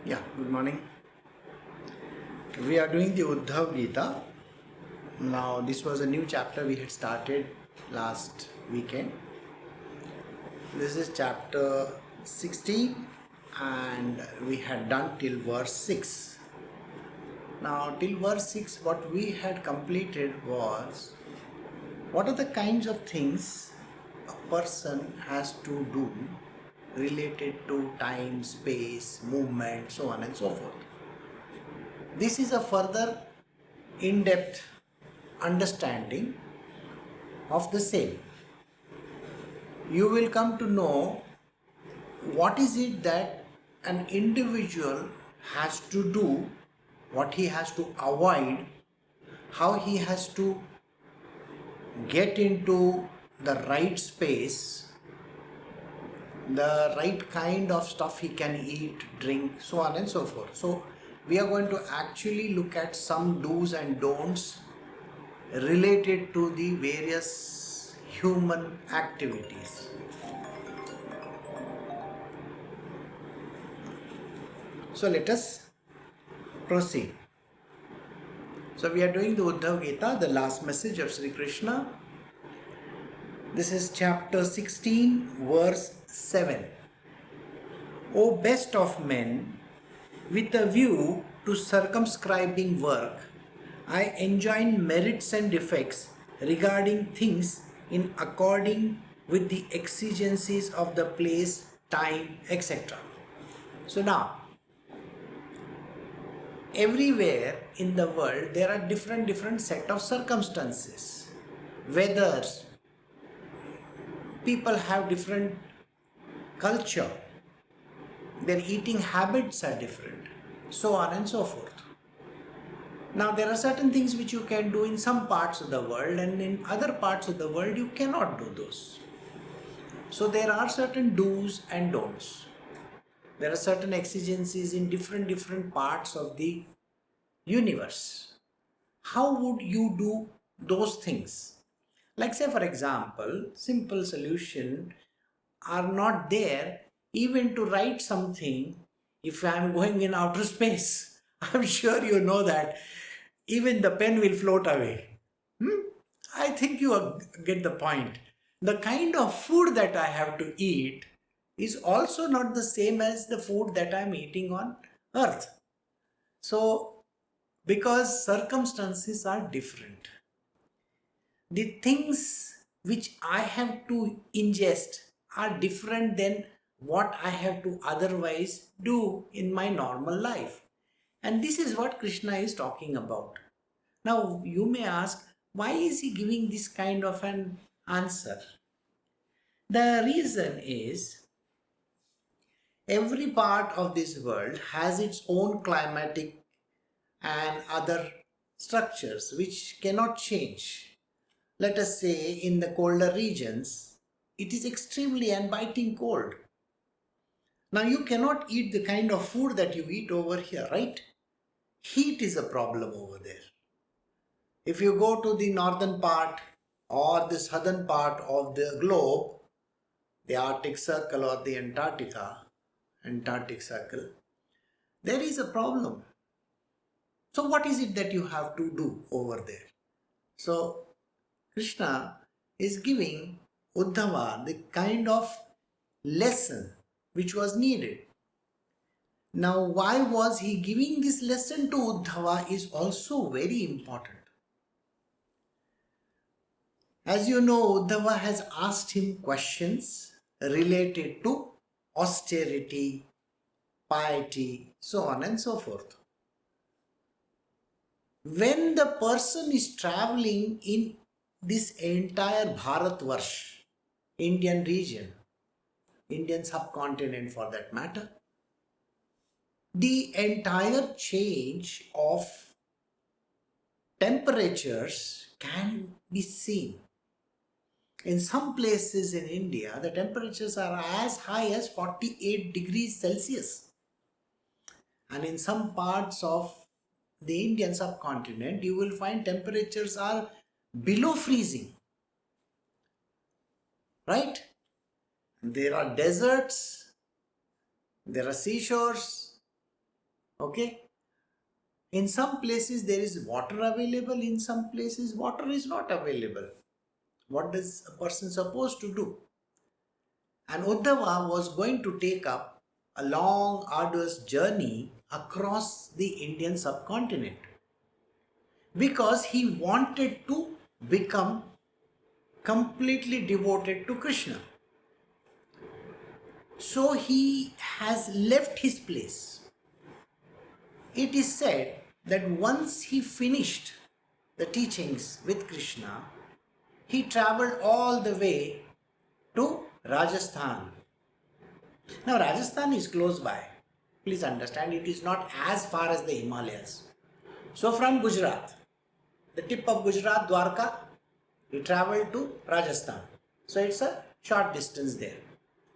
Good morning. We are doing the Uddhava Gita. Now, this was a new chapter we had started last weekend. This is chapter 16 and we had done till verse 6. Now, till verse 6, what we had completed was what are the kinds of things a person has to do related to time, space, movement, so on and so forth. This is a further in-depth understanding of the same. You will come to know what is it that an individual has to do, what he has to avoid, how he has to get into the right space, the right kind of stuff he can eat, drink, so on and so forth. So we are going to actually look at some do's and don'ts related to the various human activities. So let us proceed. So we are doing the Uddhava Gita, the last message of Shri Krishna. This is chapter 16, verse 7. O best of men, with a view to circumscribing work, I enjoin merits and defects regarding things in according with the exigencies of the place, time, etc. So now, everywhere in the world there are different set of circumstances. Whether people have different culture, their eating habits are different, so on and so forth. Now, there are certain things which you can do in some parts of the world, and in other parts of the world you cannot do those. So there are certain do's and don'ts. There are certain exigencies in different parts of the universe. How would you do those things? Like, say for example, simple solution are not there even to write something. If I am going in outer space, I'm sure you know that even the pen will float away. I think you get the point. The kind of food that I have to eat is also not the same as the food that I'm eating on earth. So, because circumstances are different, the things which I have to ingest are different than what I have to otherwise do in my normal life. And this is what Krishna is talking about. Now, you may ask, why is he giving this kind of an answer? The reason is every part of this world has its own climatic and other structures which cannot change. Let us say in the colder regions, it is extremely and biting cold. Now you cannot eat the kind of food that you eat over here, right? Heat is a problem over there. If you go to the northern part or the southern part of the globe, the Arctic Circle or the Antarctic Circle, there is a problem. So what is it that you have to do over there? So Krishna is giving Uddhava the kind of lesson which was needed. Now, why was he giving this lesson to Uddhava is also very important. As you know, Uddhava has asked him questions related to austerity, piety, so on and so forth. When the person is traveling in this entire Bharatvarsh, Indian region, Indian subcontinent for that matter, the entire change of temperatures can be seen. In some places in India, the temperatures are as high as 48 degrees Celsius. And in some parts of the Indian subcontinent, you will find temperatures are below freezing. Right? There are deserts, there are seashores, Okay? In some places there is water available, in some places water is not available. What is a person supposed to do? And Uddhava was going to take up a long, arduous journey across the Indian subcontinent because he wanted to become completely devoted to Krishna. So he has left his place. It is said that once he finished the teachings with Krishna, he traveled all the way to Rajasthan. Now, Rajasthan is close by. Please understand, it is not as far as the Himalayas. So, from Gujarat, the tip of Gujarat, Dwarka, he traveled to Rajasthan. So, it's a short distance there.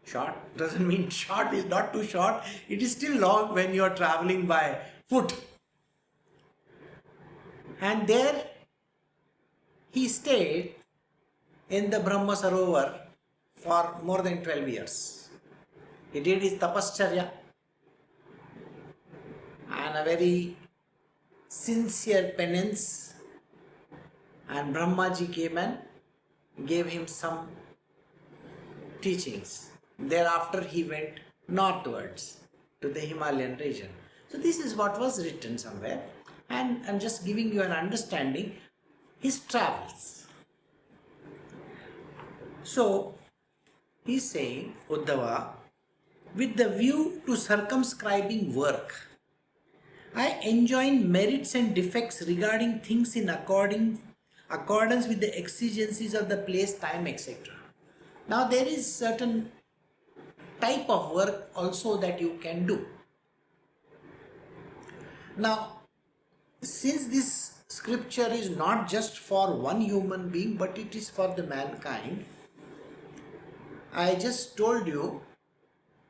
Short doesn't mean short is not too short. It is still long when you are traveling by foot. And there he stayed in the Brahma Sarovar for more than 12 years. He did his tapascharya and a very sincere penance, and Brahmaji came and gave him some teachings. Thereafter he went northwards to the Himalayan region. So this is what was written somewhere, and I'm just giving you an understanding his travels. So he's saying, Uddhava, with the view to circumscribing work, I enjoin merits and defects regarding things in accordance with the exigencies of the place, time, etc. Now there is certain type of work also that you can do. Now, since this scripture is not just for one human being, but it is for the mankind, I just told you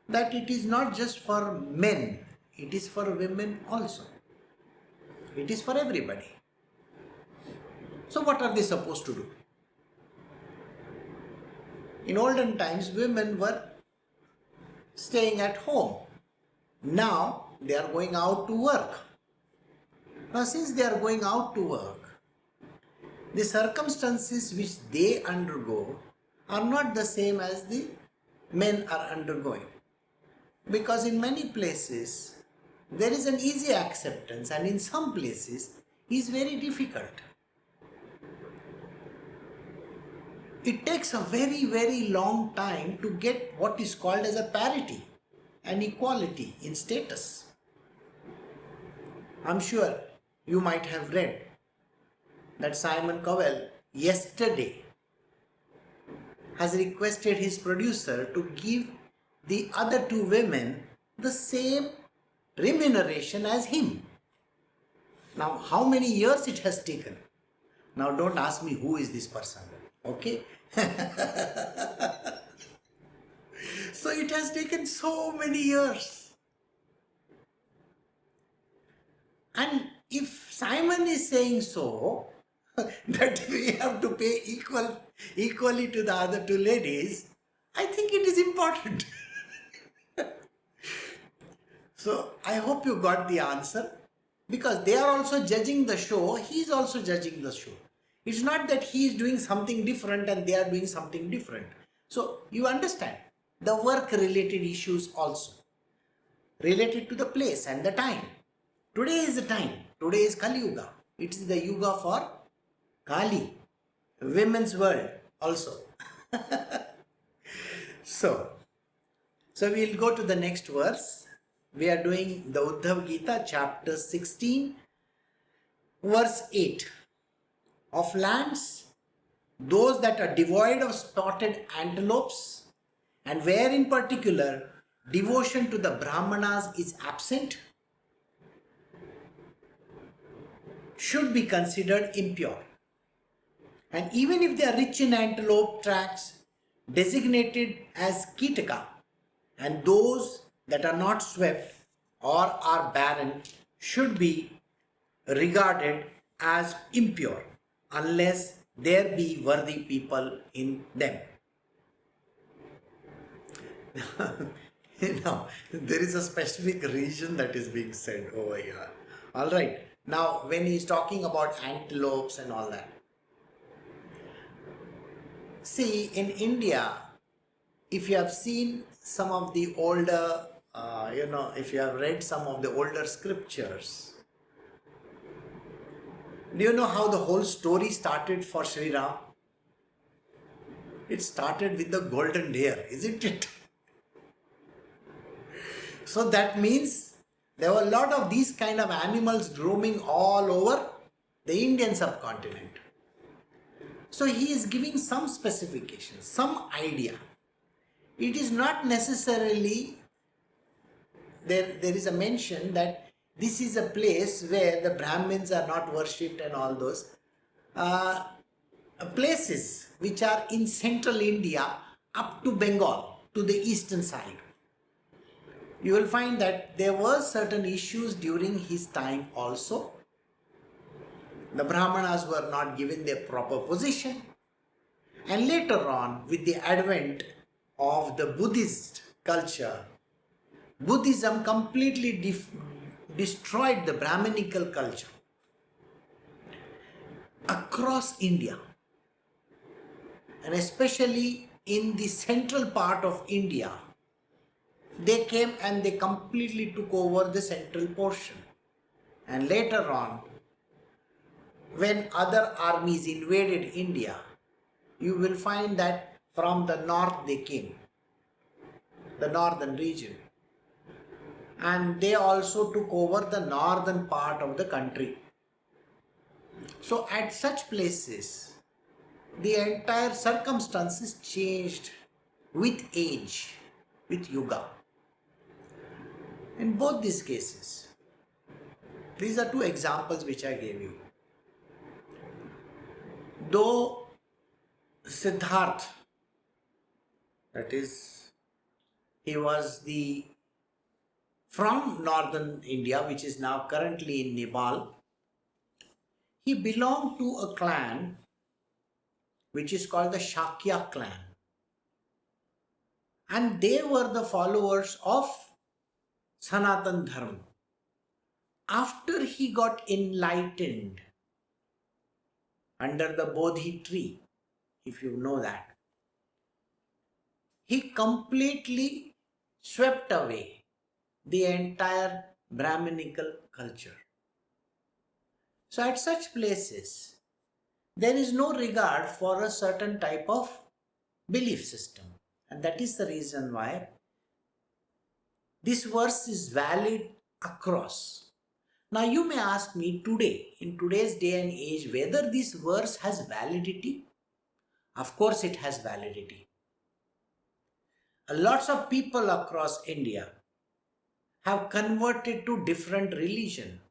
that it is not just for men, it is for women also. It is for everybody. So what are they supposed to do? In olden times, women were staying at home. Now they are going out to work. Now since they are going out to work, the circumstances which they undergo are not the same as the men are undergoing. Because in many places there is an easy acceptance, and in some places it is very difficult. It takes a very, very long time to get what is called as a parity and equality in status. I'm sure you might have read that Simon Cowell yesterday has requested his producer to give the other two women the same remuneration as him. Now, how many years it has taken? Now, don't ask me who is this person. Okay? So it has taken so many years. And if Simon is saying so, that we have to pay equally to the other two ladies, I think it is important. So I hope you got the answer, because they are also judging the show, he is also judging the show. It's not that he is doing something different and they are doing something different. So you understand the work related issues also related to the place and the time. Today is the time. Today is Kali Yuga. It is the Yuga for Kali, women's world also. So we'll go to the next verse. We are doing the Uddhava Gita, chapter 16, verse 8. Of lands, those that are devoid of spotted antelopes, and where in particular devotion to the Brahmanas is absent, should be considered impure. And even if they are rich in antelope tracks designated as Kitaka, and those that are not swept or are barren should be regarded as impure, unless there be worthy people in them. Now, there is a specific region that is being said over here. All right. Now, when he's talking about antelopes and all that, see, in India, if you have seen some of the older, if you have read some of the older scriptures, do you know how the whole story started for Shri Ram? It started with the golden deer, isn't it? So that means there were a lot of these kind of animals roaming all over the Indian subcontinent. So he is giving some specifications, some idea. It is not necessarily, there is a mention that this is a place where the Brahmins are not worshipped and all those places which are in central India up to Bengal, to the eastern side. You will find that there were certain issues during his time also. The Brahmanas were not given their proper position. And later on, with the advent of the Buddhist culture, Buddhism completely destroyed the Brahminical culture across India. And especially in the central part of India, they came and they completely took over the central portion. And later on, when other armies invaded India, you will find that from the north they came, the northern region. And they also took over the northern part of the country. So at such places, the entire circumstances changed with age, with yuga. In both these cases, these are two examples which I gave you. Though Siddhartha, that is, he was from northern India, which is now currently in Nepal, he belonged to a clan which is called the Shakya clan. And they were the followers of Sanatan Dharma. After he got enlightened under the Bodhi tree, if you know that, he completely swept away the entire Brahminical culture. So at such places, there is no regard for a certain type of belief system. And that is the reason why this verse is valid across. Now you may ask me today, in today's day and age, whether this verse has validity. Of course it has validity. Lots of people across India have converted to different religion.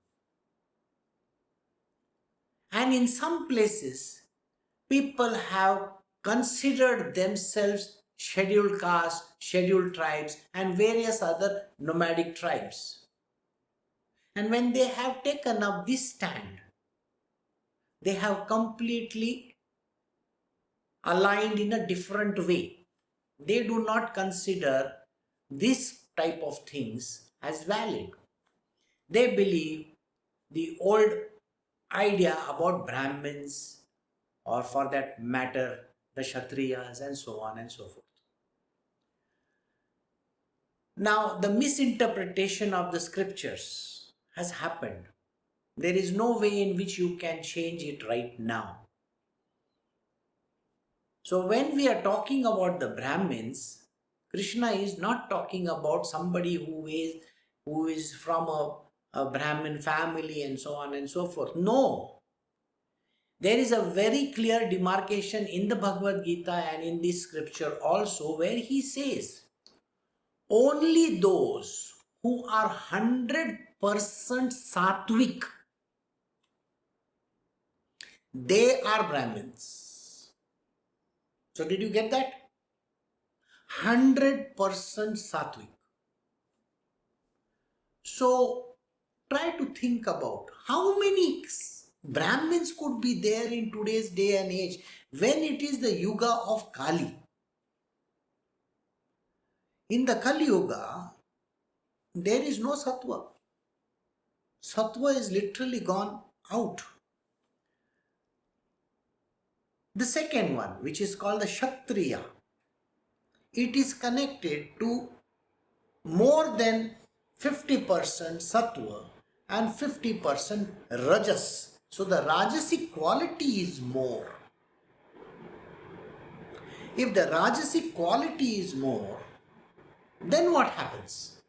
And in some places, people have considered themselves scheduled castes, scheduled tribes, and various other nomadic tribes. And when they have taken up this stand, they have completely aligned in a different way. They do not consider this type of things as valid. They believe the old idea about Brahmins, or for that matter, the Kshatriyas, and so on and so forth. Now, the misinterpretation of the scriptures has happened. There is no way in which you can change it right now. So when we are talking about the Brahmins, Krishna is not talking about somebody who is from a Brahmin family and so on and so forth. No. There is a very clear demarcation in the Bhagavad Gita and in this scripture also, where he says, only those who are 100% sattvic, they are Brahmins. So did you get that? 100% sattvic. So try to think about how many Brahmins could be there in today's day and age when it is the yuga of Kali. In the Kali Yuga, there is no sattva. Sattva is literally gone out. The second one, which is called the Kshatriya, it is connected to more than 50% sattva and 50% rajas. So the rajasic quality is more. If the rajasic quality is more, then what happens?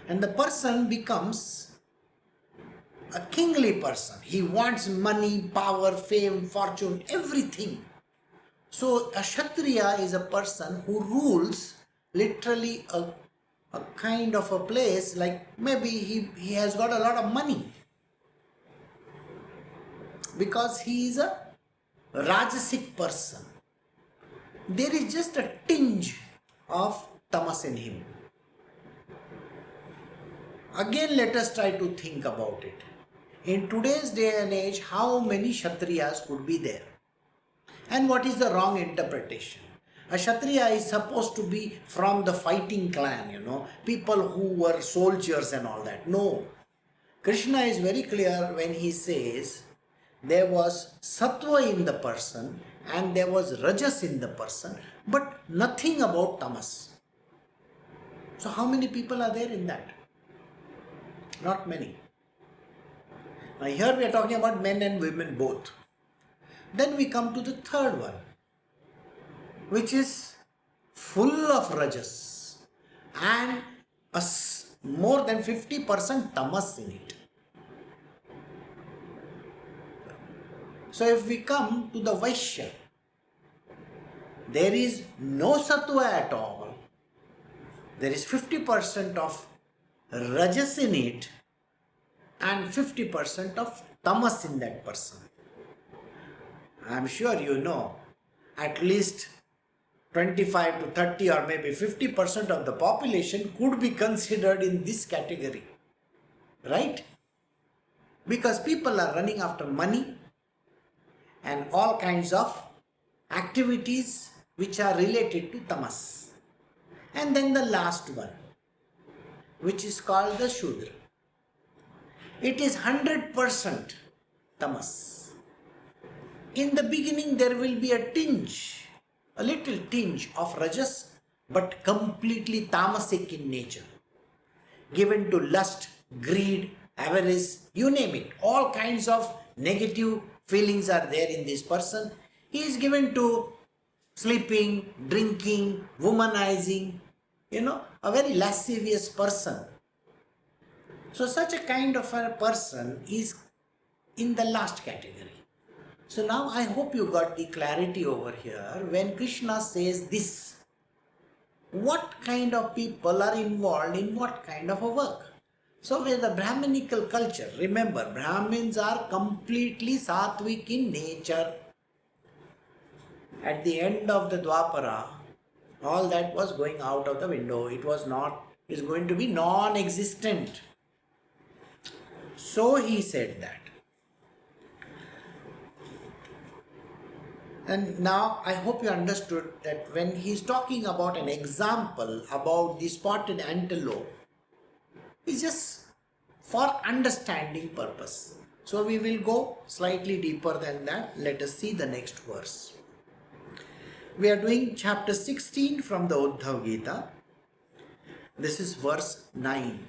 And the person becomes a kingly person. He wants money, power, fame, fortune, everything. So a Kshatriya is a person who rules literally a kind of a place, like maybe he has got a lot of money because he is a rajasic person. There is just a tinge of tamas in him. Again, let us try to think about it. In today's day and age, how many Kshatriyas could be there? And what is the wrong interpretation? A Kshatriya is supposed to be from the fighting clan, people who were soldiers and all that. No. Krishna is very clear when he says there was sattva in the person and there was rajas in the person, but nothing about tamas. So how many people are there in that? Not many. Now here we are talking about men and women both. Then we come to the third one, which is full of rajas and more than 50% tamas in it. So if we come to the Vaishya, there is no sattva at all. There is 50% of rajas in it and 50% of tamas in that person. I am sure you know at least 25 to 30 or maybe 50% of the population could be considered in this category, right? Because people are running after money and all kinds of activities which are related to tamas. And then the last one, which is called the Shudra. It is 100% tamas. In the beginning there will be a little tinge of rajas, but completely tamasic in nature. Given to lust, greed, avarice, you name it. All kinds of negative feelings are there in this person. He is given to sleeping, drinking, womanizing, a very lascivious person. So such a kind of a person is in the last category. So now I hope you got the clarity over here. When Krishna says this, what kind of people are involved in what kind of a work? So with the Brahminical culture, remember, Brahmins are completely sattvic in nature. At the end of the Dwapara, all that was going out of the window. It is going to be non-existent. So he said that. And now I hope you understood that when he is talking about an example about the spotted antelope, it's just for understanding purpose. So we will go slightly deeper than that. Let us see the next verse. We are doing chapter 16 from the Uddhava Gita. This is verse 9.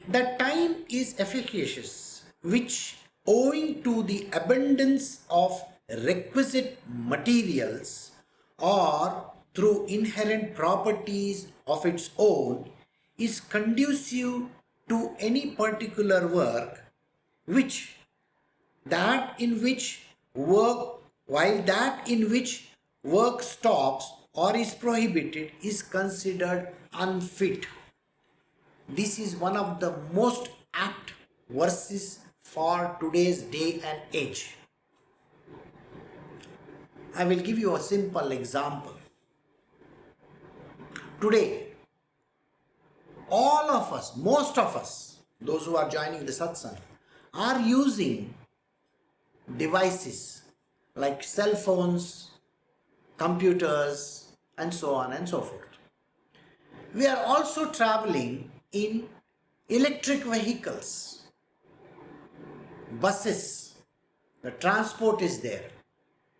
The time is efficacious, which owing to the abundance of requisite materials or through inherent properties of its own is conducive to any particular work, while that in which work stops or is prohibited is considered unfit. This is one of the most apt verses for today's day and age. I will give you a simple example. Today, all of us, most of us, those who are joining the satsang, are using devices like cell phones, computers, and so on and so forth. We are also traveling in electric vehicles, buses, the transport is there.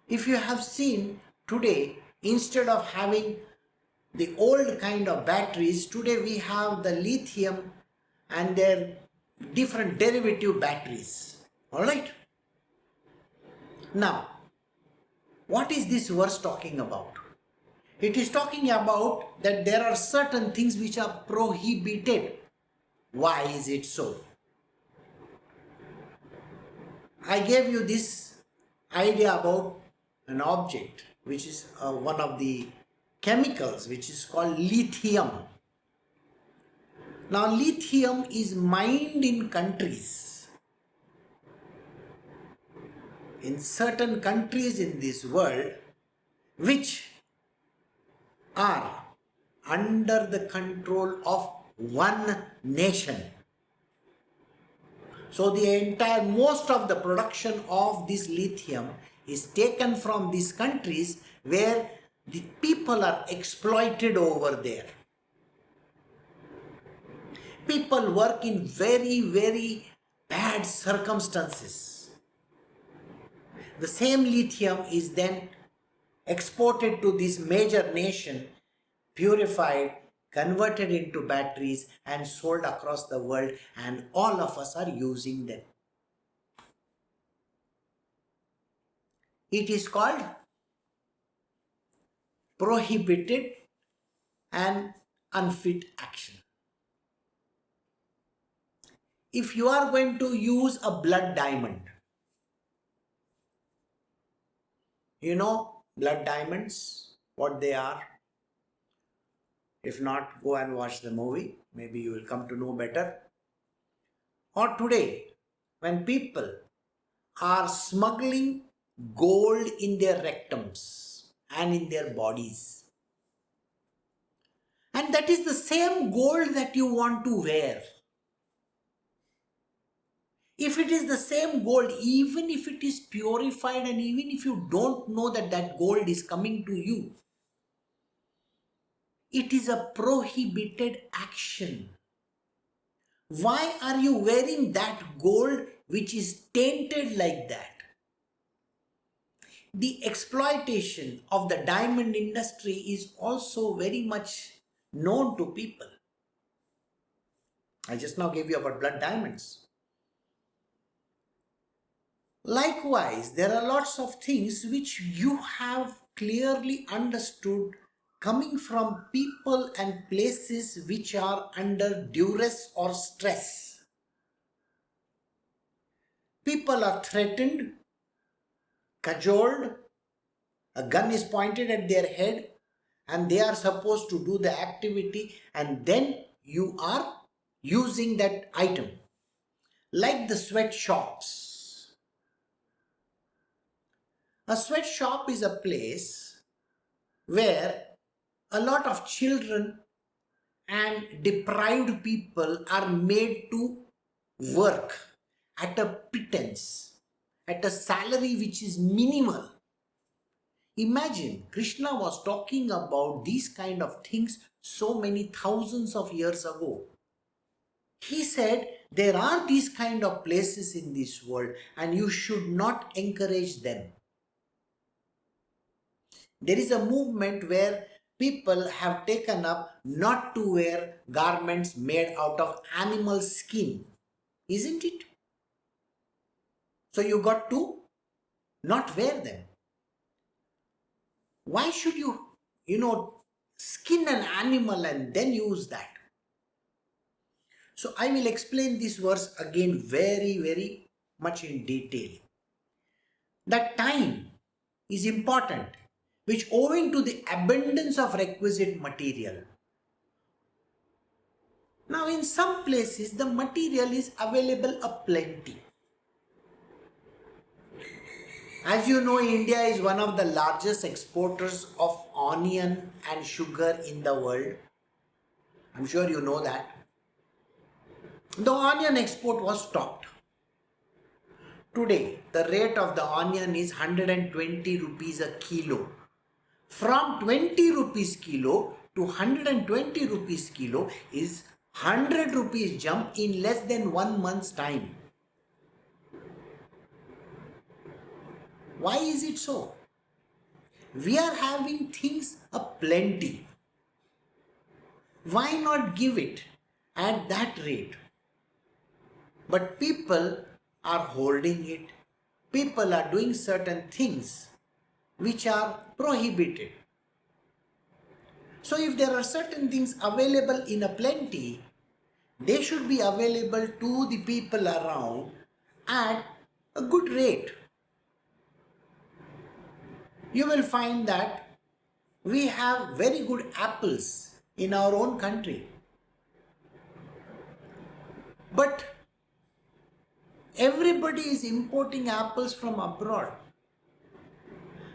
If you have seen today, instead of having the old kind of batteries, today we have the lithium and their different derivative batteries. Alright? Now, what is this verse talking about? It is talking about that there are certain things which are prohibited. Why is it so? I gave you this idea about an object which is one of the chemicals which is called lithium. Now lithium is mined in countries. In certain countries in this world which are under the control of one nation. So most of the production of this lithium is taken from these countries where the people are exploited over there. People work in very, very bad circumstances. The same lithium is then exported to this major nation, purified, converted into batteries and sold across the world, and all of us are using them. It is called prohibited and unfit action. If you are going to use a blood diamond, you know blood diamonds, what they are. If not, go and watch the movie. Maybe you will come to know better. Or today, when people are smuggling gold in their rectums and in their bodies, and that is the same gold that you want to wear. If it is the same gold, even if it is purified and even if you don't know that that gold is coming to you, it is a prohibited action. Why are you wearing that gold which is tainted like that? The exploitation of the diamond industry is also very much known to people. I just now gave you about blood diamonds. Likewise, there are lots of things which you have clearly understood coming from people and places which are under duress or stress. People are threatened, cajoled, a gun is pointed at their head and they are supposed to do the activity, and then you are using that item. Like the sweatshops. A sweatshop is a place where a lot of children and deprived people are made to work at a pittance, at a salary which is minimal. Imagine, Krishna was talking about these kind of things so many thousands of years ago. He said there are these kind of places in this world and you should not encourage them. There is a movement where people have taken up not to wear garments made out of animal skin, isn't it? So you got to not wear them. Why should you, skin an animal and then use that? So I will explain this verse again very, very much in detail. That time is important, which owing to the abundance of requisite material. Now in some places the material is available aplenty. As you know, India is one of the largest exporters of onion and sugar in the world. I'm sure you know that. The onion export was stopped. Today, the rate of the onion is 120 rupees a kilo. From 20 rupees kilo to 120 rupees kilo is 100 rupees jump in less than 1 month's time. Why is it so? We are having things aplenty. Why not give it at that rate? But people are holding it. People are doing certain things which are prohibited. So if there are certain things available in a plenty, they should be available to the people around at a good rate. You will find that we have very good apples in our own country. But everybody is importing apples from abroad.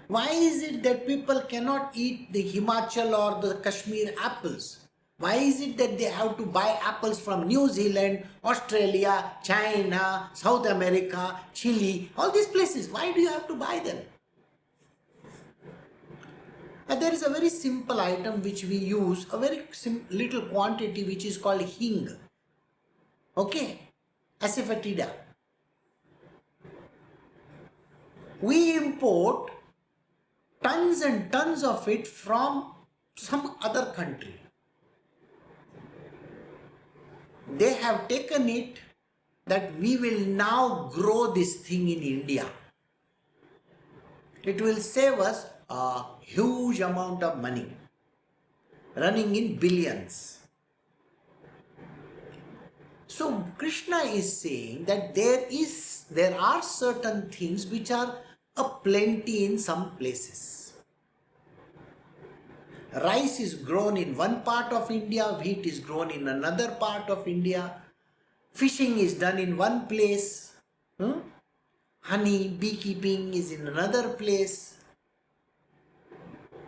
Why is it that people cannot eat the Himachal or the Kashmir apples? Why is it that they have to buy apples from New Zealand, Australia, China, South America, Chile, all these places? Why do you have to buy them? And there is a very simple item which we use, a very little quantity which is called hing. Okay? Asafoetida. We import tons and tons of it from some other country. They have taken it that we will now grow this thing in India. It will save us a huge amount of money, running in billions. So Krishna is saying that there are certain things which are aplenty in some places. Rice is grown in one part of India, wheat is grown in another part of India, fishing is done in one place, honey, beekeeping is in another place,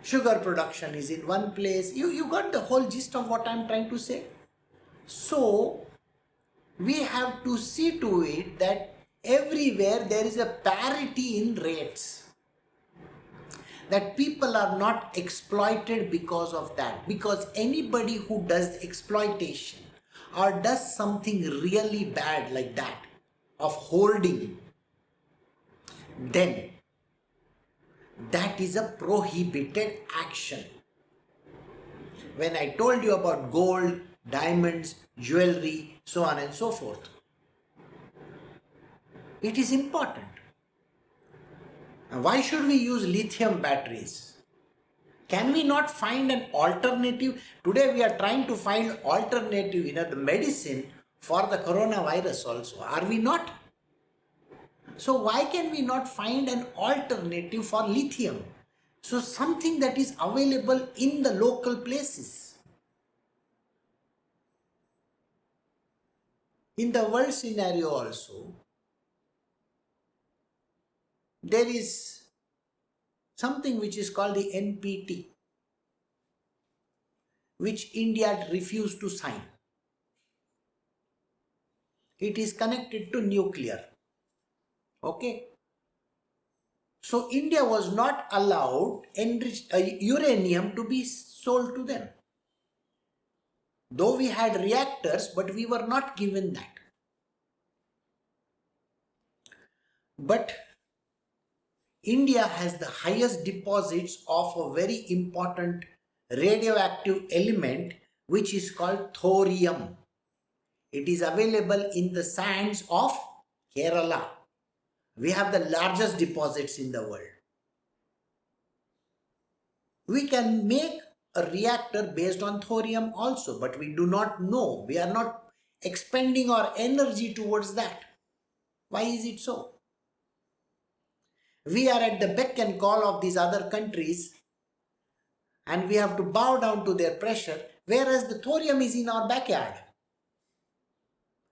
sugar production is in one place. You got the whole gist of what I am trying to say? So we have to see to it that everywhere there is a parity in rates, that people are not exploited because of that. Because anybody who does exploitation or does something really bad like that, of holding, then that is a prohibited action. When I told you about gold, diamonds, jewelry, so on and so forth, it is important. And why should we use lithium batteries? Can we not find an alternative? Today we are trying to find alternative, the medicine for the coronavirus also. Are we not? So why can we not find an alternative for lithium? So something that is available in the local places. In the world scenario also, there is something which is called the NPT, which India refused to sign. It is connected to nuclear. Okay? So India was not allowed enriched uranium to be sold to them. Though we had reactors, but we were not given that. But India has the highest deposits of a very important radioactive element which is called thorium. It is available in the sands of Kerala. We have the largest deposits in the world. We can make a reactor based on thorium also, but we do not know. We are not expending our energy towards that. Why is it so? We are at the beck and call of these other countries and we have to bow down to their pressure, whereas the thorium is in our backyard.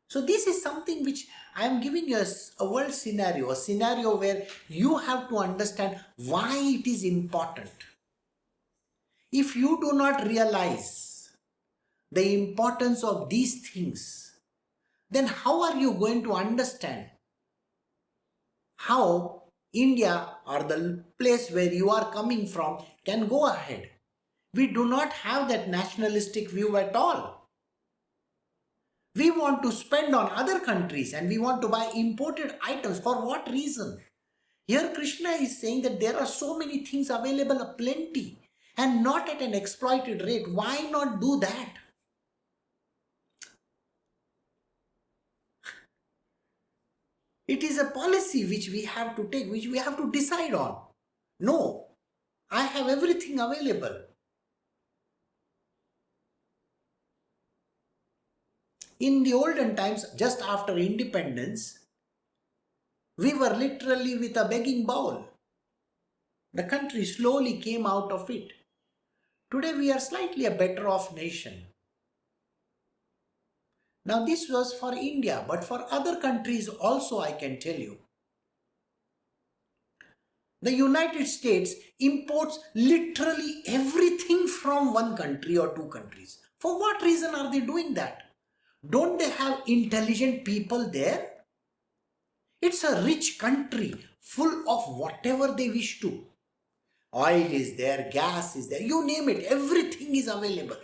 So this is something which I am giving you a world scenario, a scenario where you have to understand why it is important. If you do not realize the importance of these things, then how are you going to understand how India or the place where you are coming from can go ahead. We do not have that nationalistic view at all. We want to spend on other countries and we want to buy imported items. For what reason? Here Krishna is saying that there are so many things available, plenty, and not at an exploited rate. Why not do that? It is a policy which we have to take, which we have to decide on. No, I have everything available. In the olden times, just after independence, we were literally with a begging bowl. The country slowly came out of it. Today we are slightly a better off nation. Now this was for India, but for other countries also I can tell you. The United States imports literally everything from one country or two countries. For what reason are they doing that? Don't they have intelligent people there? It's a rich country full of whatever they wish to. Oil is there, gas is there, you name it, everything is available.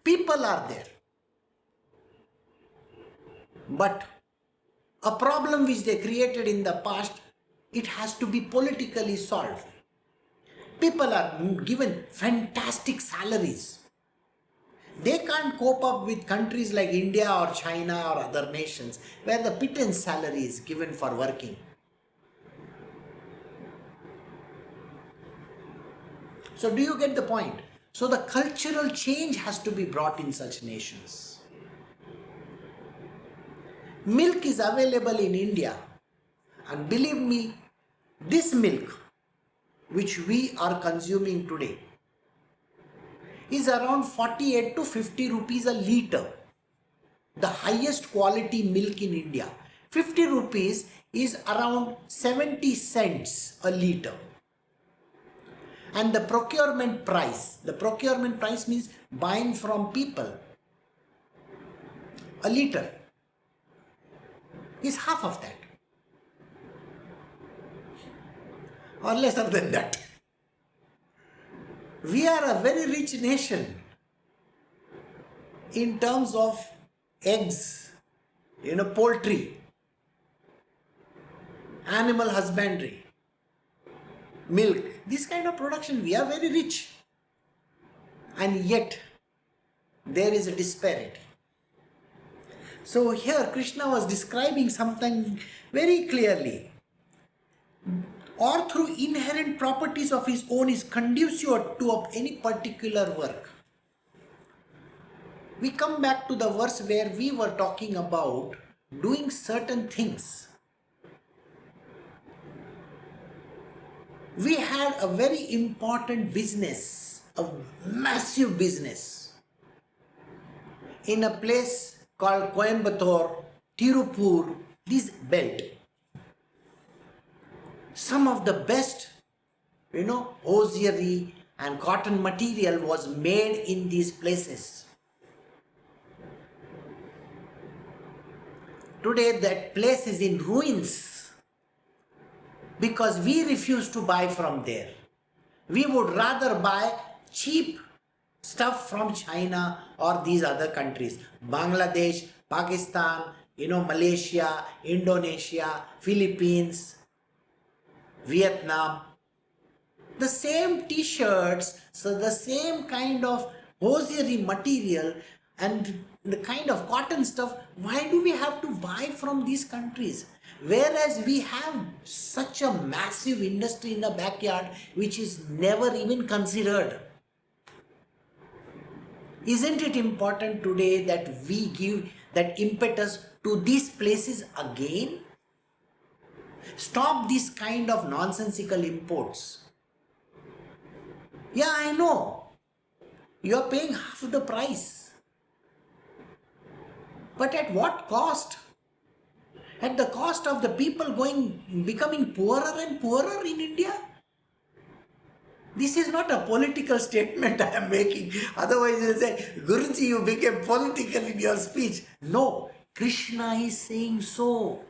People are there. But a problem which they created in the past, it has to be politically solved. People are given fantastic salaries. They can't cope up with countries like India or China or other nations where the pittance salary is given for working. So do you get the point? So the cultural change has to be brought in such nations. Milk is available in India, and believe me, this milk which we are consuming today is around 48 to 50 rupees a litre. The highest quality milk in India. 50 rupees is around 70 cents a litre. And the procurement price means buying from people, a litre is half of that or lesser than that. We are a very rich nation in terms of eggs, poultry, animal husbandry, milk, this kind of production. We are very rich, and yet there is a disparity. So here Krishna was describing something very clearly. Or through inherent properties of his own is conducive to any particular work. We come back to the verse where we were talking about doing certain things. We had a very important business, a massive business, in a place called Coimbatore, Tirupur, this belt. Some of the best, hosiery and cotton material was made in these places. Today that place is in ruins because we refuse to buy from there. We would rather buy cheap stuff from China or these other countries. Bangladesh, Pakistan, Malaysia, Indonesia, Philippines, Vietnam. The same t-shirts, so the same kind of hosiery material and the kind of cotton stuff, why do we have to buy from these countries? Whereas we have such a massive industry in the backyard which is never even considered. Isn't it important today that we give that impetus to these places again? Stop this kind of nonsensical imports. Yeah, I know. You are paying half the price. But at what cost? At the cost of the people becoming poorer and poorer in India? This is not a political statement I am making. Otherwise, you will say, Guruji, you became political in your speech. No, Krishna is saying so.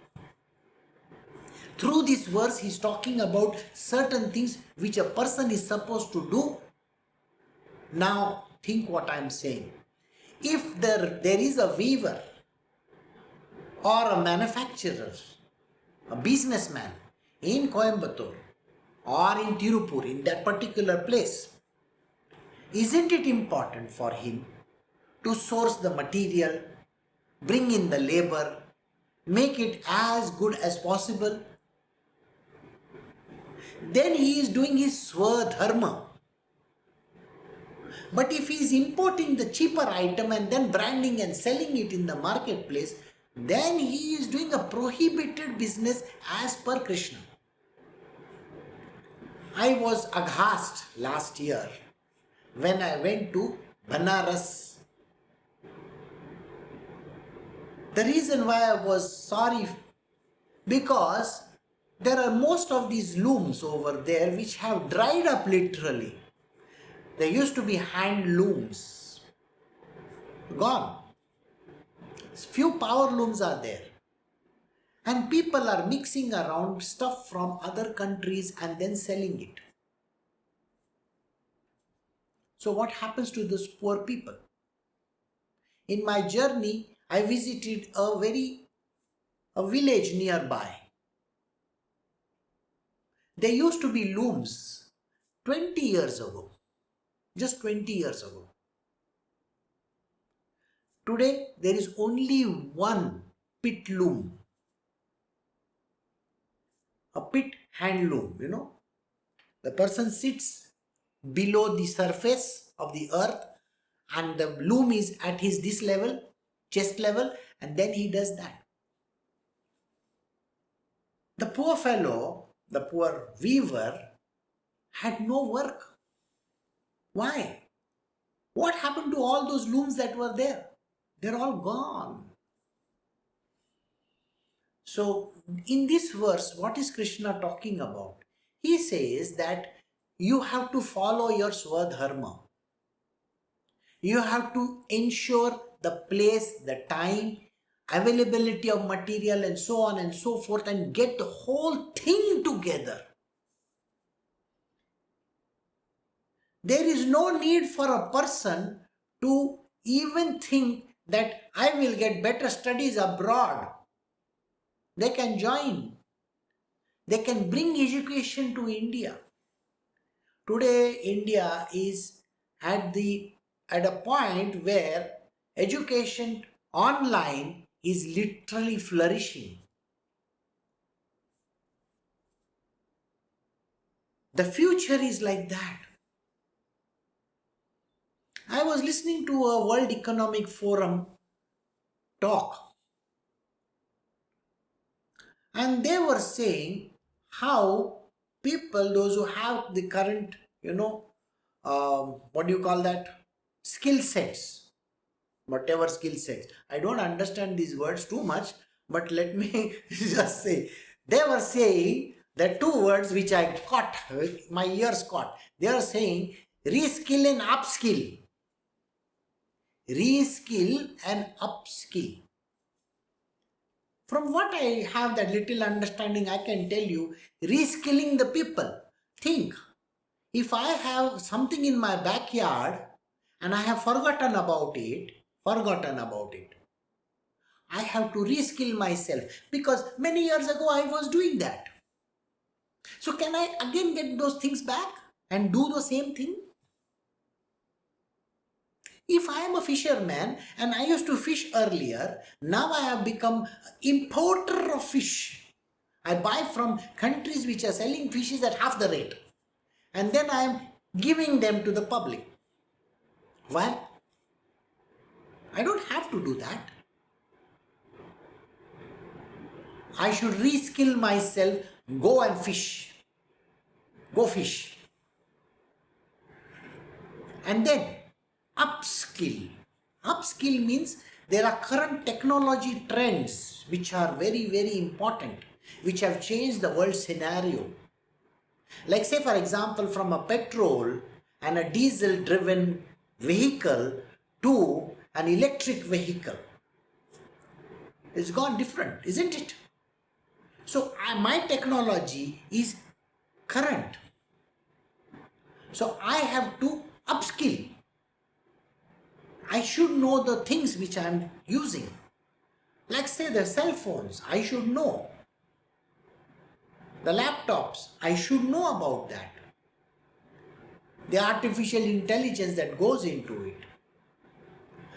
Through this verse, he is talking about certain things which a person is supposed to do. Now, think what I am saying. If there is a weaver or a manufacturer, a businessman in Coimbatore or in Tirupur, in that particular place, isn't it important for him to source the material, bring in the labor, make it as good as possible? Then he is doing his swadharma. But if he is importing the cheaper item and then branding and selling it in the marketplace, then he is doing a prohibited business as per Krishna. I was aghast last year when I went to Banaras. The reason why I was sorry, because there are most of these looms over there which have dried up literally. There used to be hand looms. Gone. Few power looms are there. And people are mixing around stuff from other countries and then selling it. So what happens to those poor people? In my journey, I visited a village nearby. There used to be looms 20 years ago. Just 20 years ago. Today, there is only one pit loom. A pit hand loom, The person sits below the surface of the earth and the loom is at this level, chest level, and then he does that. The poor fellow, the poor weaver, had no work. Why? What happened to all those looms that were there? They're all gone. So, in this verse, what is Krishna talking about? He says that you have to follow your swadharma. You have to ensure the place, the time, availability of material and so on and so forth, and get the whole thing together. There is no need for a person to even think that I will get better studies abroad. They can join. They can bring education to India. Today, India is at a point where education online is literally flourishing. The future is like that. I was listening to a World Economic Forum talk, and they were saying how people, those who have the current, skill sets, whatever skill sets. I don't understand these words too much, but let me just say, they were saying the two words which I caught, my ears caught. They are saying reskill and upskill. Reskill and upskill. From what I have that little understanding, I can tell you, reskilling the people. Think, if I have something in my backyard and I have forgotten about it, I have to reskill myself, because many years ago I was doing that. So can I again get those things back and do the same thing? If I am a fisherman and I used to fish earlier, now I have become importer of fish. I buy from countries which are selling fishes at half the rate, and then I am giving them to the public. Why? I don't have to do that. I should reskill myself, go and fish. Go fish. And then upskill. Upskill means there are current technology trends which are very, very important, which have changed the world scenario. Like say for example, from a petrol and a diesel driven vehicle to an electric vehicle. It's gone different, isn't it? So my technology is current. So I have to upskill. I should know the things which I am using. Like say the cell phones, I should know. The laptops, I should know about that. The artificial intelligence that goes into it.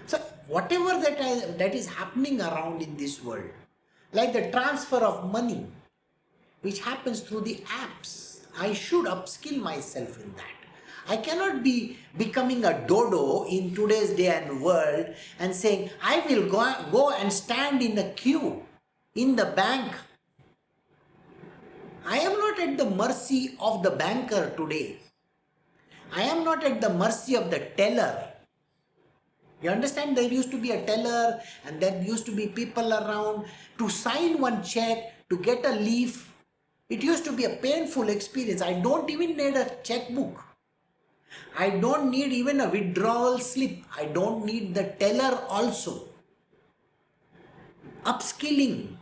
So whatever that is happening around in this world, like the transfer of money, which happens through the apps, I should upskill myself in that. I cannot be becoming a dodo in today's day and world and saying, I will go and stand in a queue in the bank. I am not at the mercy of the banker today. I am not at the mercy of the teller. You understand, there used to be a teller and there used to be people around to sign one check, to get a leaf. It used to be a painful experience. I don't even need a checkbook. I don't need even a withdrawal slip. I don't need the teller also. Upskilling.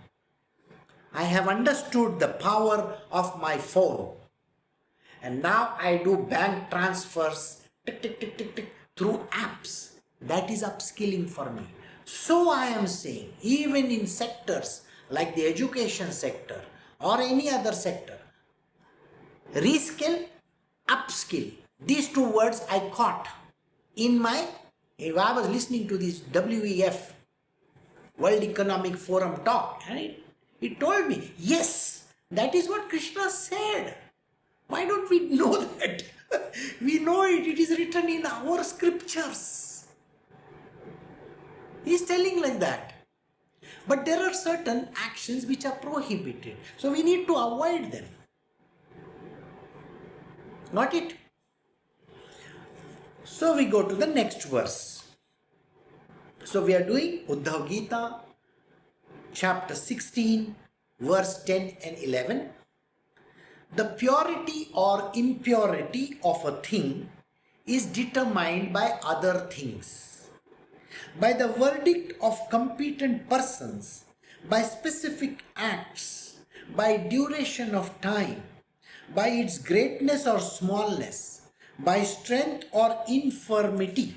I have understood the power of my phone. And now I do bank transfers tick, tick, tick, tick, tick, through apps. That is upskilling for me. So I am saying, even in sectors like the education sector or any other sector, reskill, upskill. These two words I caught if I was listening to this WEF, World Economic Forum talk, and it told me, yes, that is what Krishna said. Why don't we know that? We know it. It is written in our scriptures. He is telling like that. But there are certain actions which are prohibited. So we need to avoid them. Not it? So we go to the next verse. So we are doing Uddhava Gita, chapter 16, verse 10 and 11. The purity or impurity of a thing is determined by other things, by the verdict of competent persons, by specific acts, by duration of time, by its greatness or smallness, by strength or infirmity,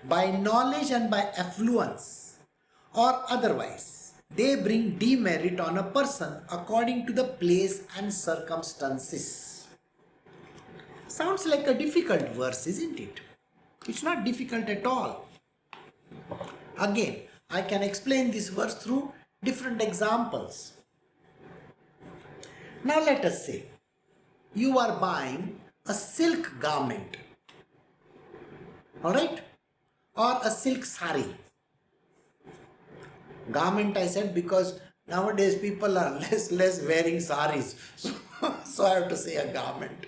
by knowledge and by affluence, or otherwise. They bring demerit on a person according to the place and circumstances. Sounds like a difficult verse, isn't it? It's not difficult at all. Again, I can explain this verse through different examples. Now let us say, you are buying a silk garment, alright, or a silk sari. Garment I said because nowadays people are less wearing saris, so I have to say a garment.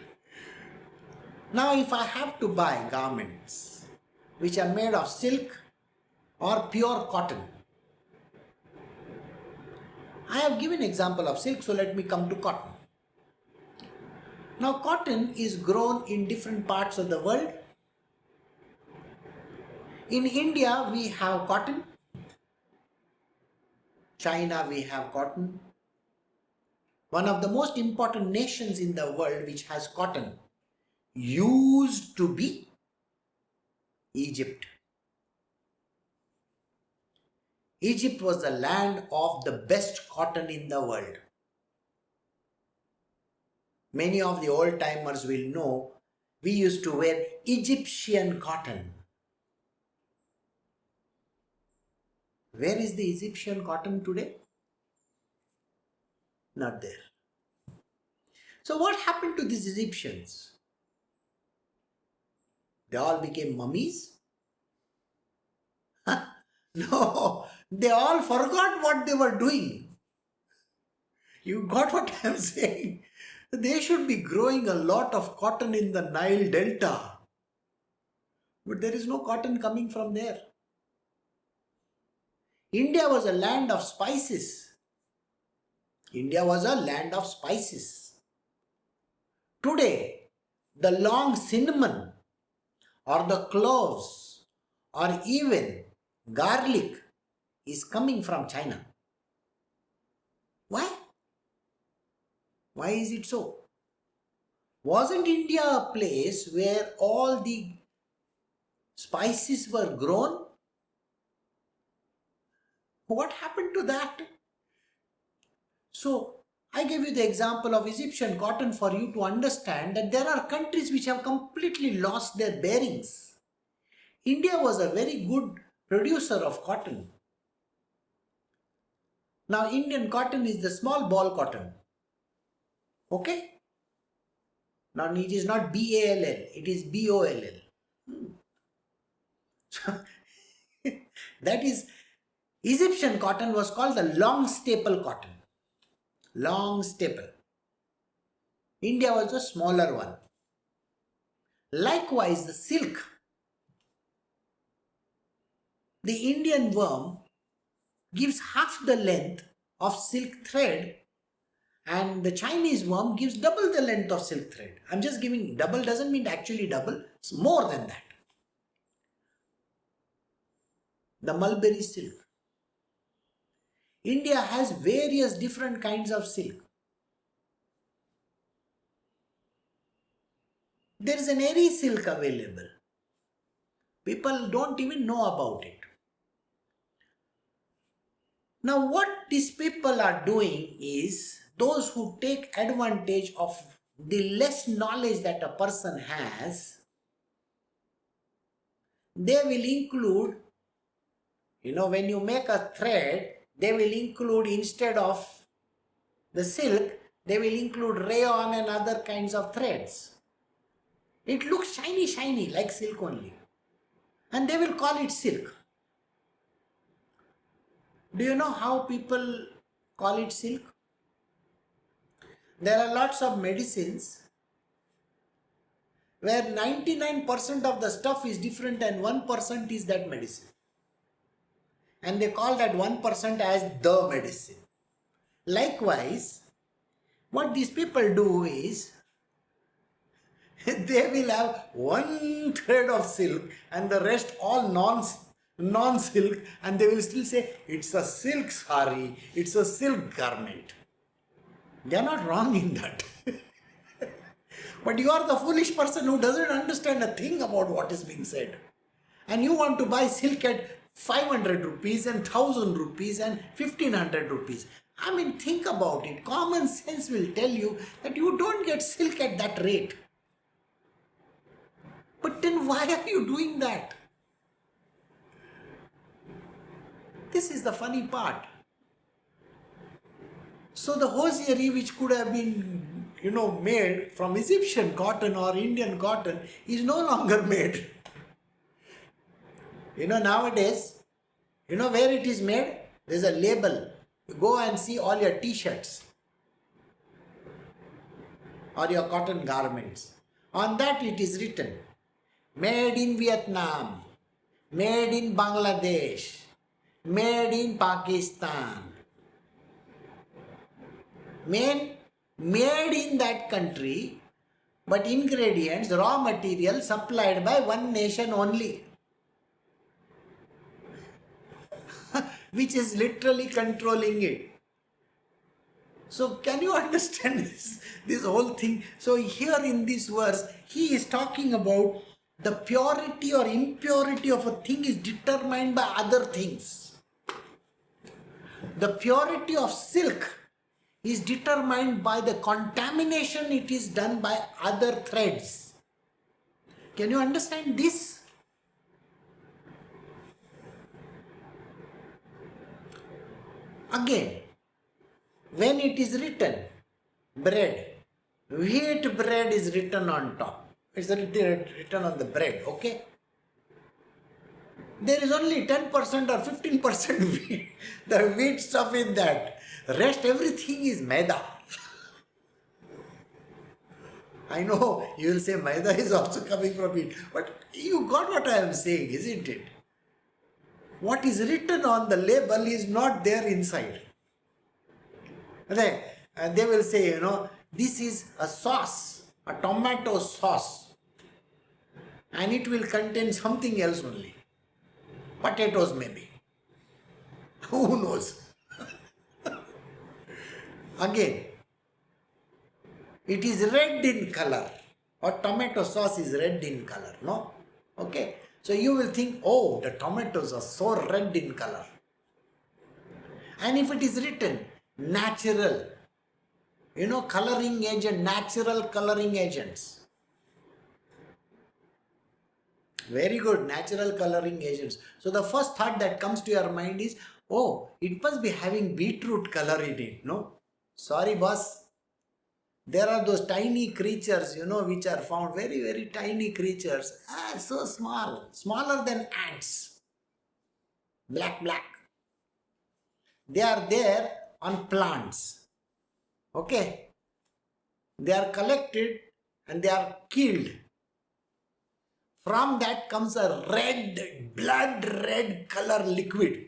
Now if I have to buy garments which are made of silk or pure cotton, I have given example of silk, so let me come to cotton. Now cotton is grown in different parts of the world. In India we have cotton. China we have cotton. One of the most important nations in the world which has cotton used to be Egypt. Egypt was the land of the best cotton in the world. Many of the old timers will know we used to wear Egyptian cotton. Where is the Egyptian cotton today? Not there. So what happened to these Egyptians? They all became mummies? No, they all forgot what they were doing. You got what I am saying? They should be growing a lot of cotton in the Nile Delta. But there is no cotton coming from there. India was a land of spices. India was a land of spices. Today, the long cinnamon or the cloves or even garlic is coming from China. Why? Why is it so? Wasn't India a place where all the spices were grown? What happened to that? So, I gave you the example of Egyptian cotton for you to understand that there are countries which have completely lost their bearings. India was a very good producer of cotton. Now, Indian cotton is the small ball cotton. Okay? Now, it is not BALL, it is BOLL. So, that is, Egyptian cotton was called the long staple cotton. Long staple. India was the smaller one. Likewise, the silk. The Indian worm gives half the length of silk thread, and the Chinese worm gives double the length of silk thread. I'm just giving double, doesn't mean actually double, it's more than that. The mulberry silk. India has various different kinds of silk. There is an eri silk available. People don't even know about it. Now, what these people are doing is, those who take advantage of the less knowledge that a person has, they will include, when you make a thread, they will include, instead of the silk, they will include rayon and other kinds of threads. It looks shiny like silk only. And they will call it silk. Do you know how people call it silk? There are lots of medicines where 99% of the stuff is different and 1% is that medicine. And they call that 1% as the medicine. Likewise, what these people do is, they will have one thread of silk and the rest all non-silk, and they will still say, it's a silk sari, it's a silk garment. They are not wrong in that. But you are the foolish person who doesn't understand a thing about what is being said. And you want to buy silk at 500 rupees and 1000 rupees and 1500 rupees. I mean, think about it. Common sense will tell you that you don't get silk at that rate. But then why are you doing that? This is the funny part. So the hosiery which could have been, made from Egyptian cotton or Indian cotton is no longer made. Nowadays, where it is made? There's a label. You go and see all your t-shirts or your cotton garments. On that it is written, made in Vietnam, made in Bangladesh, made in Pakistan. Made in that country, but ingredients, raw material supplied by one nation only. Which is literally controlling it. So can you understand this whole thing? So here in this verse, he is talking about the purity or impurity of a thing is determined by other things. The purity of silk is determined by the contamination it is done by other threads. Can you understand this? Again, when it is written, bread, wheat bread is written on top. It's written on the bread, okay? There is only 10% or 15% wheat, the wheat stuff in that. Rest everything is maida. I know you will say maida is also coming from wheat, but you got what I am saying, isn't it? What is written on the label is not there inside. And they will say, this is a sauce, a tomato sauce, and it will contain something else only. Potatoes maybe. Who knows? Again, It is red in color. Or tomato sauce is red in color, no? Okay. So you will think, oh, the tomatoes are so red in color. And if it is written natural, coloring agent, natural coloring agents. Very good, natural coloring agents. So the first thought that comes to your mind is, oh, it must be having beetroot color in it, no? Sorry, boss. There are those tiny creatures, which are found, very, very tiny creatures. So small, smaller than ants. Black. They are there on plants. Okay? They are collected and they are killed. From that comes a blood red color liquid.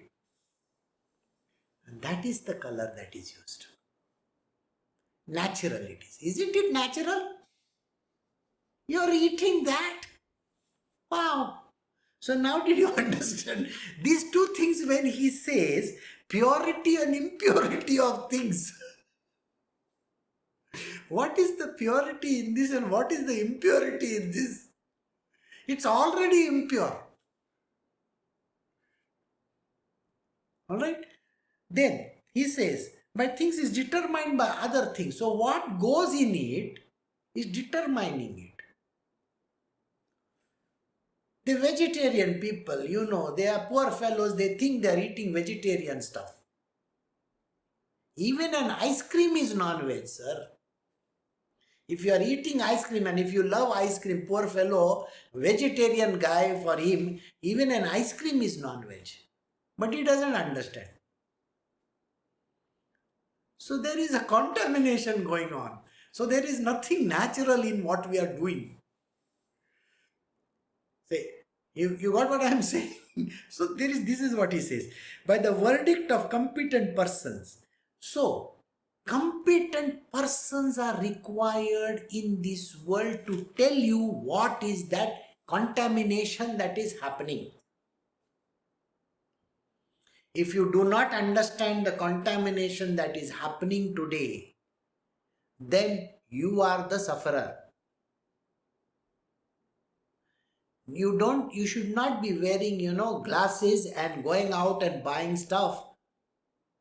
And that is the color that is used. Natural it is. Isn't it natural? You're eating that. Wow. So now did you understand these two things when he says purity and impurity of things? What is the purity in this and what is the impurity in this? It's already impure. Alright? Then he says, by things is determined by other things. So what goes in it is determining it. The vegetarian people, they are poor fellows, they think they are eating vegetarian stuff. Even an ice cream is non-veg, sir. If you are eating ice cream and if you love ice cream, poor fellow, vegetarian guy, for him, even an ice cream is non-veg. But he doesn't understand. So there is a contamination going on. So there is nothing natural in what we are doing. Say, you got what I am saying? So this is what he says. By the verdict of competent persons. So, competent persons are required in this world to tell you what is that contamination that is happening. If you do not understand the contamination that is happening today, then you are the sufferer. You should not be wearing, glasses and going out and buying stuff.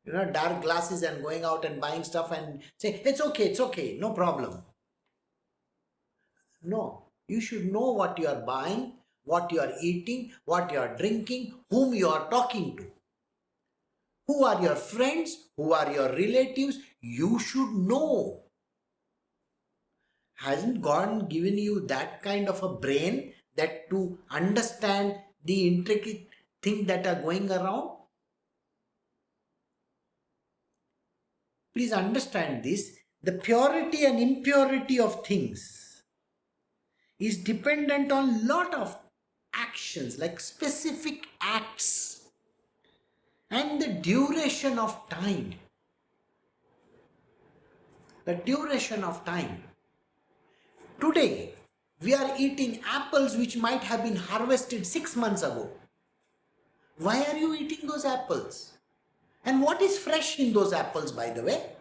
Dark glasses and going out and buying stuff and say, it's okay, no problem. No, you should know what you are buying, what you are eating, what you are drinking, whom you are talking to. Who are your friends? Who are your relatives? You should know. Hasn't God given you that kind of a brain that to understand the intricate things that are going around? Please understand this. The purity and impurity of things is dependent on lot of actions, like specific acts and the duration of time. The duration of time. Today, we are eating apples which might have been harvested 6 months ago. Why are you eating those apples? And what is fresh in those apples, by the way?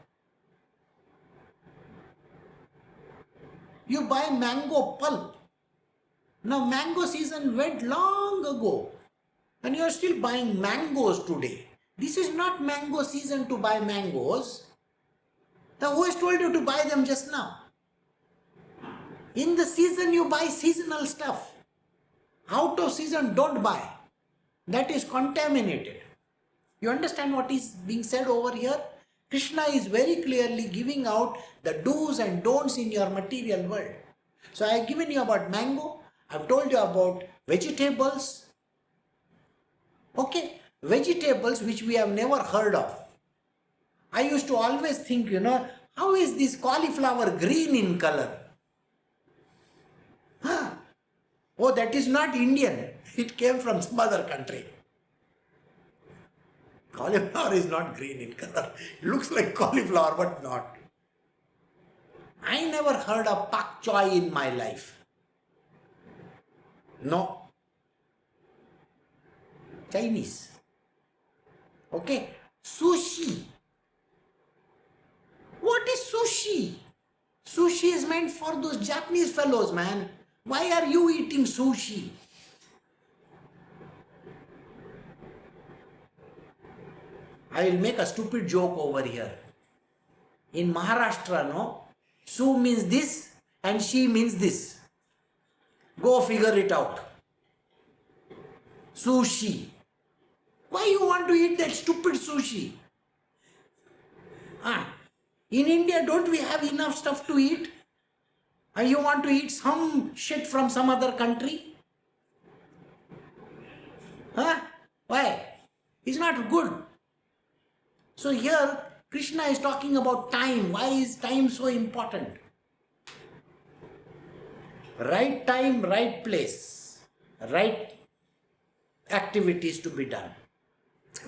You buy mango pulp. Now, mango season went long ago. And you are still buying mangoes today. This is not mango season to buy mangoes. Now, who has told you to buy them just now? In the season, you buy seasonal stuff. Out of season, don't buy. That is contaminated. You understand what is being said over here? Krishna is very clearly giving out the do's and don'ts in your material world. So I have given you about mango. I have told you about vegetables. Okay, vegetables which we have never heard of. I used to always think, how is this cauliflower green in color? Oh, that is not Indian. It came from some other country. Cauliflower is not green in color. It looks like cauliflower, but not. I never heard of pak choy in my life. No. Chinese. Okay. Sushi. What is sushi? Sushi is meant for those Japanese fellows, man. Why are you eating sushi? I will make a stupid joke over here. In Maharashtra, no, Su means this and she means this. Go figure it out. Sushi. Why you want to eat that stupid sushi? In India, don't we have enough stuff to eat? And you want to eat some shit from some other country? Why? It's not good. So here, Krishna is talking about time. Why is time so important? Right time, right place, right activities to be done.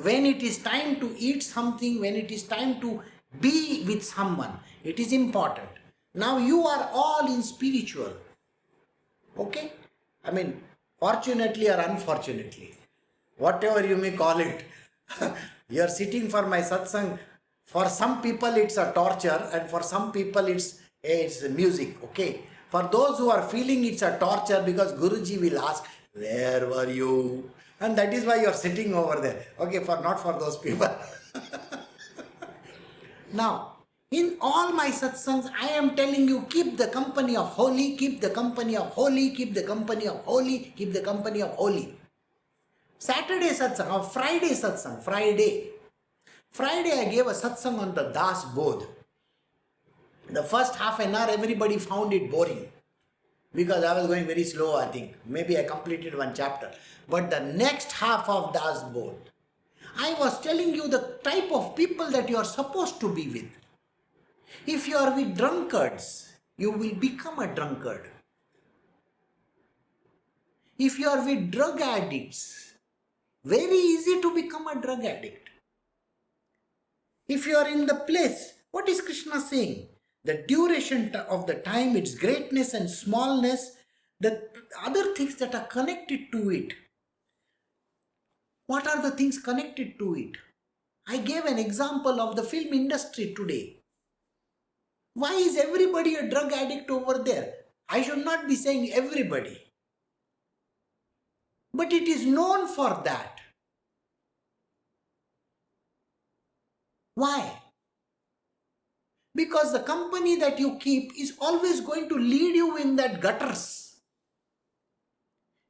When it is time to eat something, when it is time to be with someone, it is important. Now you are all in spiritual. Okay? I mean, fortunately or unfortunately, whatever you may call it, you are sitting for my satsang. For some people it's a torture and for some people it's music. Okay? For those who are feeling it's a torture because Guruji will ask, where were you? And that is why you are sitting over there. Okay, not for those people. Now, in all my satsangs, I am telling you, keep the company of holy, keep the company of holy, keep the company of holy, keep the company of holy. Saturday satsang or Friday satsang, Friday I gave a satsang on the Das Bodh. The first half an hour, everybody found it boring because I was going very slow, I think. Maybe I completed one chapter. But the next half of Das Bodh, I was telling you the type of people that you are supposed to be with. If you are with drunkards, you will become a drunkard. If you are with drug addicts, very easy to become a drug addict. If you are in the place, what is Krishna saying? The duration of the time, its greatness and smallness, the other things that are connected to it. What are the things connected to it? I gave an example of the film industry today. Why is everybody a drug addict over there? I should not be saying everybody. But it is known for that. Why? Because the company that you keep is always going to lead you in that gutters.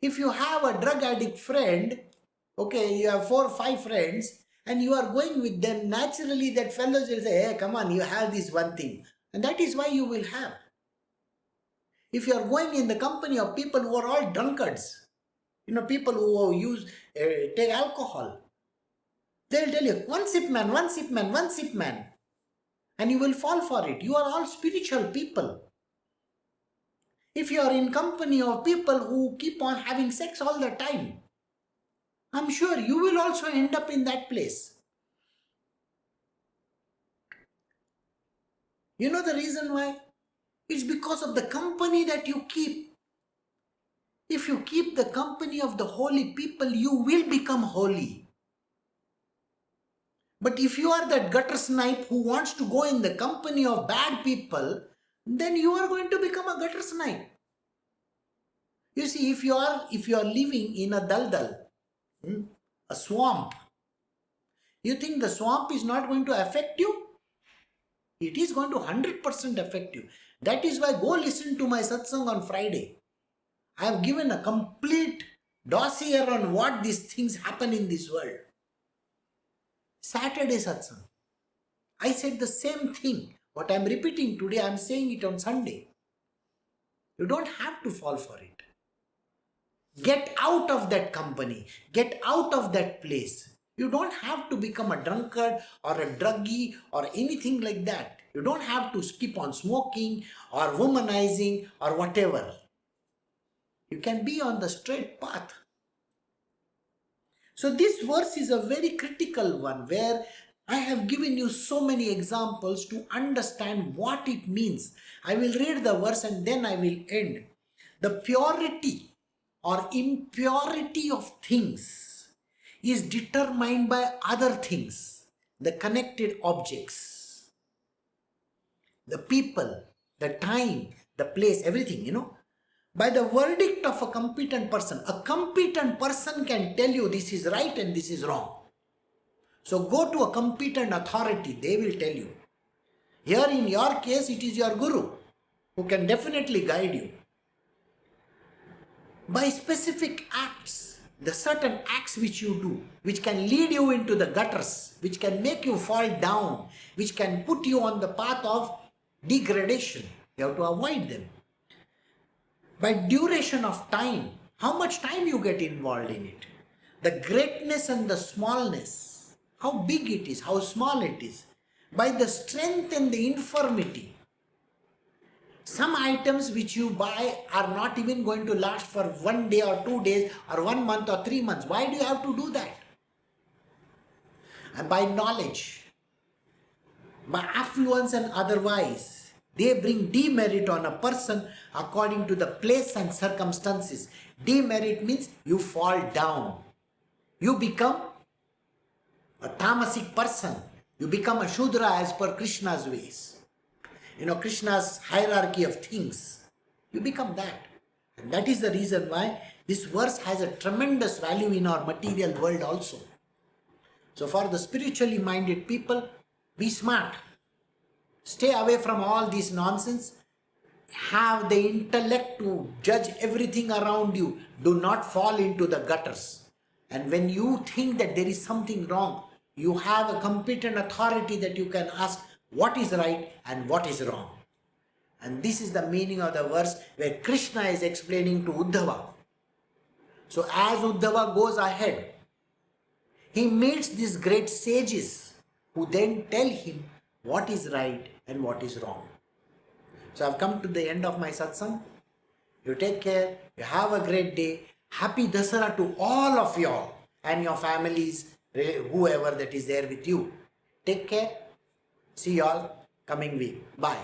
If you have a drug addict friend, okay, you have 4 or 5 friends, and you are going with them, naturally that fellows will say, hey, come on, you have this one thing. And that is why you will have. If you are going in the company of people who are all drunkards, people who take alcohol, they will tell you, one sip man, one sip man, one sip man. And you will fall for it. You are all spiritual people. If you are in company of people who keep on having sex all the time, I'm sure you will also end up in that place. You know the reason why? It's because of the company that you keep. If you keep the company of the holy people, you will become holy. But if you are that gutter snipe who wants to go in the company of bad people, then you are going to become a gutter snipe. You see, if you are living in a daldal, a swamp, you think the swamp is not going to affect you? It is going to 100% affect you. That is why go listen to my satsang on Friday. I have given a complete dossier on what these things happen in this world. Saturday satsang, I said the same thing. What I am repeating today, I am saying it on Sunday. You don't have to fall for it. Get out of that company. Get out of that place. You don't have to become a drunkard or a druggie or anything like that. You don't have to keep on smoking or womanizing or whatever. You can be on the straight path. So this verse is a very critical one where I have given you so many examples to understand what it means. I will read the verse and then I will end. The purity or impurity of things is determined by other things, the connected objects, the people, the time, the place, everything. By the verdict of a competent person can tell you this is right and this is wrong. So go to a competent authority, they will tell you. Here in your case, it is your guru who can definitely guide you. By specific acts, the certain acts which you do, which can lead you into the gutters, which can make you fall down, which can put you on the path of degradation, you have to avoid them. By duration of time, how much time you get involved in it, the greatness and the smallness, how big it is, how small it is, by the strength and the infirmity. Some items which you buy are not even going to last for 1 day or 2 days or 1 month or 3 months. Why do you have to do that? And by knowledge, by affluence and otherwise, they bring demerit on a person according to the place and circumstances. Demerit means you fall down. You become a tamasic person. You become a Shudra as per Krishna's ways. Krishna's hierarchy of things. You become that. And that is the reason why this verse has a tremendous value in our material world also. So for the spiritually minded people, be smart. Stay away from all this nonsense. Have the intellect to judge everything around you. Do not fall into the gutters. And when you think that there is something wrong, you have a competent authority that you can ask what is right and what is wrong. And this is the meaning of the verse where Krishna is explaining to Uddhava. So as Uddhava goes ahead, he meets these great sages who then tell him what is right and what is wrong. So I've come to the end of my satsang. You take care. You have a great day. Happy Dasara to all of y'all and your families, whoever that is there with you. Take care. See y'all coming week. Bye.